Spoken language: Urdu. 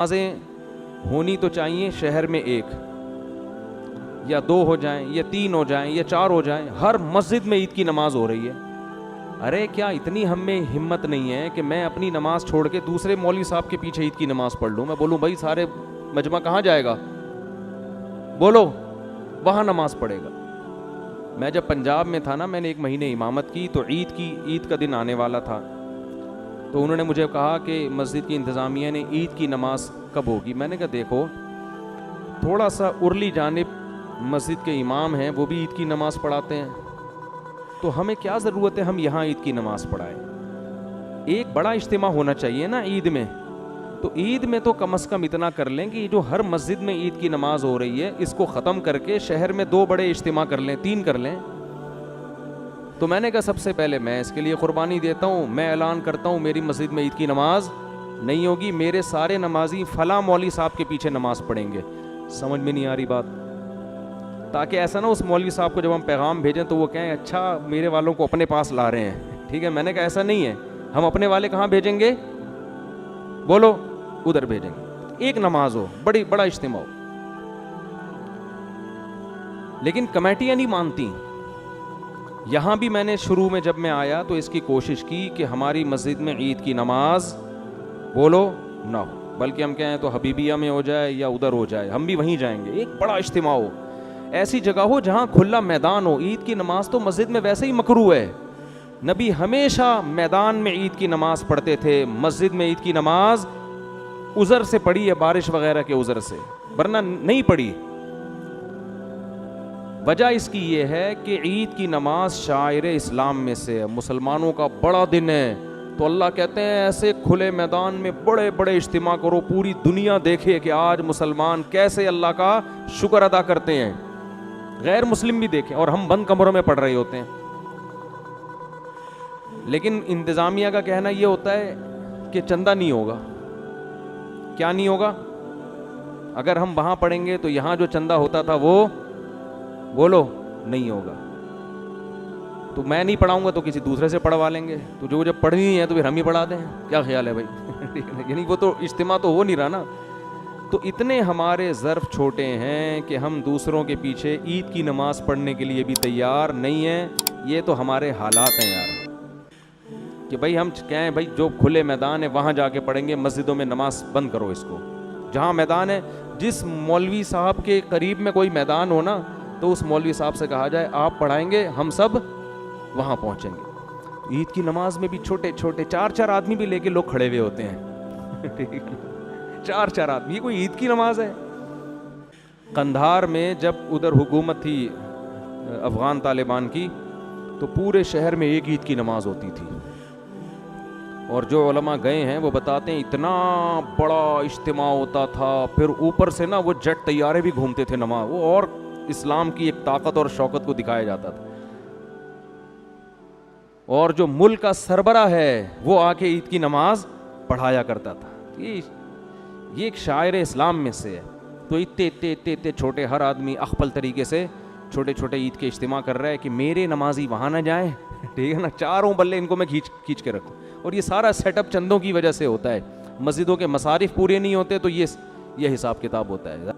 نمازیں ہونی تو چاہیے شہر میں ایک یا دو ہو جائیں یا تین ہو جائیں یا چار ہو جائیں، ہر مسجد میں عید کی نماز ہو رہی ہے۔ ارے کیا اتنی ہم میں ہمت نہیں ہے کہ میں اپنی نماز چھوڑ کے دوسرے مولوی صاحب کے پیچھے عید کی نماز پڑھ لوں؟ میں بولوں بھائی سارے مجمع کہاں جائے گا؟ بولو وہاں نماز پڑھے گا۔ میں جب پنجاب میں تھا نا، میں نے 1 مہینے امامت کی، تو عید کا دن آنے والا تھا، تو انہوں نے مجھے کہا کہ مسجد کی انتظامیہ نے عید کی نماز کب ہوگی؟ میں نے کہا دیکھو تھوڑا سا ارلی جانب مسجد کے امام ہیں، وہ بھی عید کی نماز پڑھاتے ہیں، تو ہمیں کیا ضرورت ہے ہم یہاں عید کی نماز پڑھائیں؟ ایک بڑا اجتماع ہونا چاہیے نا عید میں، تو عید میں تو کم از کم اتنا کر لیں کہ جو ہر مسجد میں عید کی نماز ہو رہی ہے اس کو ختم کر کے شہر میں 2 بڑے اجتماع کر لیں، 3 کر لیں۔ تو میں نے کہا سب سے پہلے میں اس کے لیے قربانی دیتا ہوں، میں اعلان کرتا ہوں میری مسجد میں عید کی نماز نہیں ہوگی، میرے سارے نمازی فلاں مولوی صاحب کے پیچھے نماز پڑھیں گے۔ سمجھ میں نہیں آ رہی بات؟ تاکہ ایسا نہ اس مولوی صاحب کو جب ہم پیغام بھیجیں تو وہ کہیں اچھا میرے والوں کو اپنے پاس لا رہے ہیں، ٹھیک ہے؟ میں نے کہا ایسا نہیں ہے، ہم اپنے والے کہاں بھیجیں گے؟ بولو ادھر بھیجیں گے، ایک نماز ہو، بڑا اجتماع ہو۔ لیکن کمیٹیاں نہیں مانتی۔ یہاں بھی میں نے شروع میں جب میں آیا تو اس کی کوشش کی کہ ہماری مسجد میں عید کی نماز بولو نہ ہو، بلکہ ہم کہیں تو حبیبیہ میں ہو جائے یا ادھر ہو جائے، ہم بھی وہیں جائیں گے، ایک بڑا اجتماع ہو، ایسی جگہ ہو جہاں کھلا میدان ہو۔ عید کی نماز تو مسجد میں ویسے ہی مکروہ ہے، نبی ہمیشہ میدان میں عید کی نماز پڑھتے تھے، مسجد میں عید کی نماز عذر سے پڑھی ہے، بارش وغیرہ کے عذر سے، ورنہ نہیں پڑھی۔ وجہ اس کی یہ ہے کہ عید کی نماز شاعر اسلام میں سے ہے، مسلمانوں کا بڑا دن ہے، تو اللہ کہتے ہیں ایسے کھلے میدان میں بڑے بڑے اجتماع کرو، پوری دنیا دیکھے کہ آج مسلمان کیسے اللہ کا شکر ادا کرتے ہیں، غیر مسلم بھی دیکھیں، اور ہم بند کمروں میں پڑھ رہے ہوتے ہیں۔ لیکن انتظامیہ کا کہنا یہ ہوتا ہے کہ چندہ نہیں ہوگا۔ کیا نہیں ہوگا؟ اگر ہم وہاں پڑھیں گے تو یہاں جو چندہ ہوتا تھا وہ بولو نہیں ہوگا، تو میں نہیں پڑھاؤں گا تو کسی دوسرے سے پڑھوا لیں گے، تو جو جب پڑھنی ہے تو پھر ہم ہی پڑھا دیں۔ کیا خیال ہے بھائی؟ یعنی وہ تو اجتماع تو ہو نہیں رہا نا۔ تو اتنے ہمارے ظرف چھوٹے ہیں کہ ہم دوسروں کے پیچھے عید کی نماز پڑھنے کے لیے بھی تیار نہیں ہیں۔ یہ تو ہمارے حالات ہیں یار، کہ بھائی ہم کہیں بھائی جو کھلے میدان ہے وہاں جا کے پڑھیں گے، مسجدوں میں نماز بند کرو اس کو۔ جہاں میدان ہے، جس مولوی صاحب کے قریب میں کوئی میدان ہو نا، تو اس مولوی صاحب سے کہا جائے آپ پڑھائیں گے، ہم سب وہاں پہنچیں گے۔ عید کی نماز میں بھی چھوٹے چھوٹے 4 آدمی بھی لے کے لوگ کھڑے ہوئے ہوتے ہیں، ٹھیک ہے؟ 4 آدمی، یہ کوئی عید کی نماز ہے؟ قندھار میں جب ادھر حکومت تھی افغان طالبان کی، تو پورے شہر میں ایک عید کی نماز ہوتی تھی، اور جو علماء گئے ہیں وہ بتاتے ہیں اتنا بڑا اجتماع ہوتا تھا، پھر اوپر سے نا وہ جٹ طیارے بھی گھومتے تھے نماز، وہ اور اسلام کی ایک طاقت اور شوکت کو دکھایا جاتا تھا۔ اور جو ملک کا سربراہ ہے وہ آ کے عید کی نماز پڑھایا کرتا تھا۔ یہ ایک شاعر اسلام میں سے ہے۔ تو اتنے چھوٹے، ہر آدمی اخپل طریقے سے چھوٹے چھوٹے عید کے اجتماع کر رہا ہے کہ میرے نمازی وہاں نہ جائیں، ٹھیک ہے نا؟ چاروں بلے ان کو میں کھینچ کے رکھوں، اور یہ سارا سیٹ اپ چندوں کی وجہ سے ہوتا ہے۔ مسجدوں کے مصارف پورے نہیں ہوتے تو یہ حساب کتاب ہوتا ہے۔